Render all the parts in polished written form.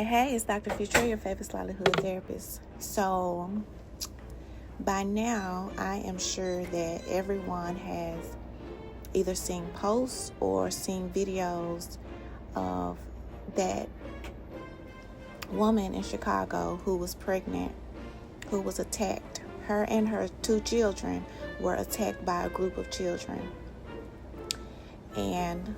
Hey, it's Dr. Future, your favorite livelihood therapist. So, by now, I am sure that everyone has either seen posts or seen videos of that woman in Chicago who was pregnant, who was attacked. Her and her 2 children were attacked by a group of children. And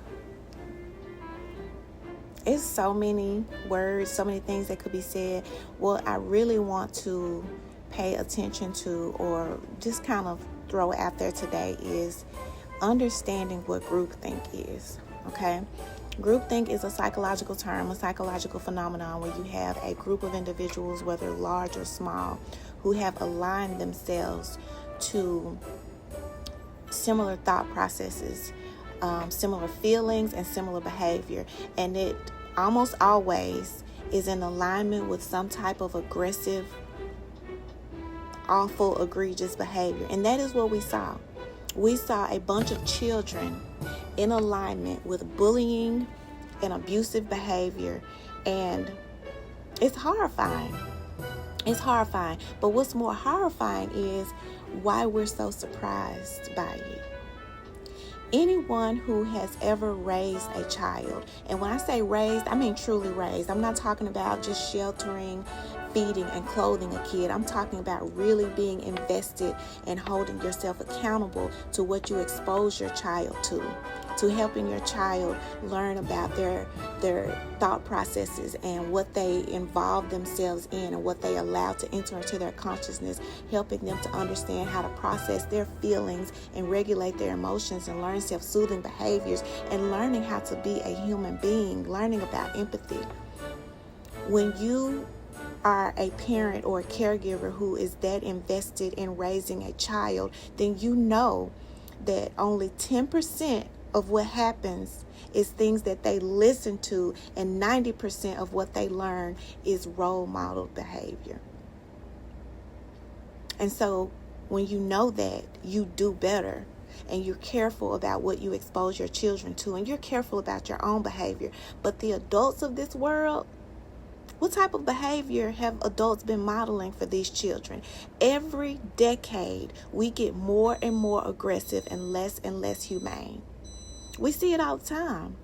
it's so many words, so many things that could be said. What I really want to pay attention to, or just kind of throw out there today, is understanding what groupthink is. Okay? Groupthink is a psychological term, a psychological phenomenon where you have a group of individuals, whether large or small, who have aligned themselves to similar thought processes, similar feelings, and similar behavior. And it almost always is in alignment with some type of aggressive, awful, egregious behavior. And that is what we saw. We saw a bunch of children in alignment with bullying and abusive behavior. And it's horrifying. It's horrifying. But what's more horrifying is why we're so surprised by it. Anyone who has ever raised a child, and when I say raised, I mean truly raised. I'm not talking about just sheltering, feeding, and clothing a kid. I'm talking about really being invested and holding yourself accountable to what you expose your child to helping your child learn about their thought processes and what they involve themselves in and what they allow to enter into their consciousness, helping them to understand how to process their feelings and regulate their emotions and learn self-soothing behaviors and learning how to be a human being, learning about empathy. When you are a parent or a caregiver who is that invested in raising a child, then you know that only 10% of what happens is things that they listen to, and 90% of what they learn is role model behavior. And so when you know that, you do better, and you're careful about what you expose your children to, and you're careful about your own behavior. But the adults of this world, what type of behavior have adults been modeling for these children? Every decade, we get more and more aggressive and less humane. We see it all the time.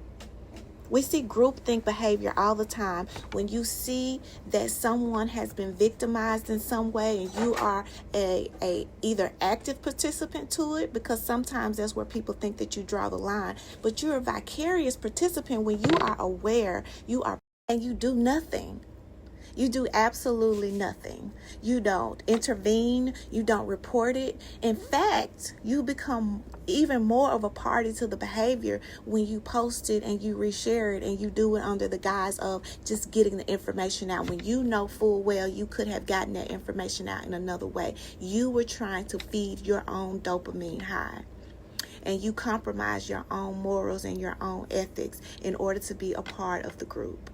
We see groupthink behavior all the time. When you see that someone has been victimized in some way and you are a either active participant to it, because sometimes that's where people think that you draw the line, but you're a vicarious participant when you are aware, and you do nothing. You do absolutely nothing. You don't intervene. You don't report it. In fact, you become even more of a party to the behavior when you post it and you reshare it and you do it under the guise of just getting the information out, when you know full well you could have gotten that information out in another way. You were trying to feed your own dopamine high, and you compromise your own morals and your own ethics in order to be a part of the group.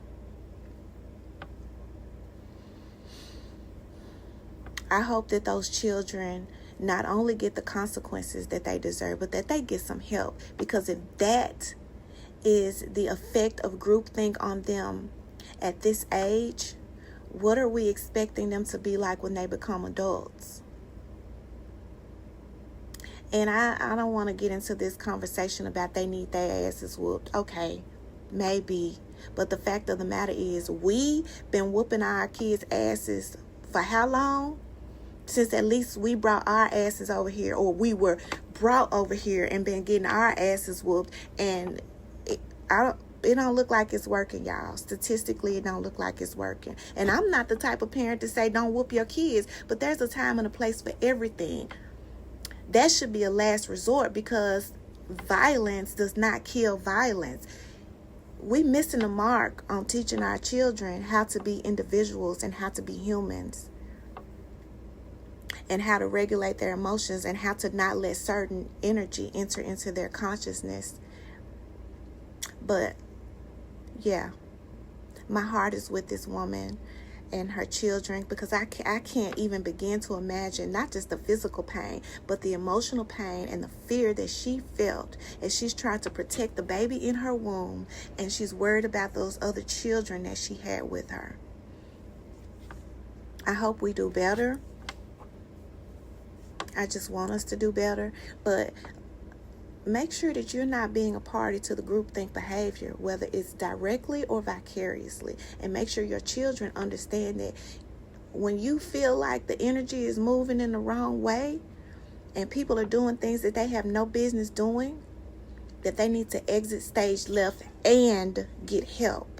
I hope that those children not only get the consequences that they deserve, but that they get some help. Because if that is the effect of groupthink on them at this age, what are we expecting them to be like when they become adults? And I don't want to get into this conversation about they need their asses whooped. Okay, maybe. But the fact of the matter is, we've been whooping our kids' asses for how long? Since at least we brought our asses over here, or we were brought over here and been getting our asses whooped, and it don't look like it's working, y'all. Statistically, it don't look like it's working. And I'm not the type of parent to say don't whoop your kids, but there's a time and a place for everything. That should be a last resort, because violence does not kill violence. We missing the mark on teaching our children how to be individuals and how to be humans, and how to regulate their emotions, and how to not let certain energy enter into their consciousness. But yeah, my heart is with this woman, and her children, because I can't even begin to imagine not just the physical pain, but the emotional pain and the fear that she felt as she's trying to protect the baby in her womb, and she's worried about those other children that she had with her. I hope we do better. I just want us to do better, but make sure that you're not being a party to the groupthink behavior, whether it's directly or vicariously. And make sure your children understand that when you feel like the energy is moving in the wrong way and people are doing things that they have no business doing, that they need to exit stage left and get help.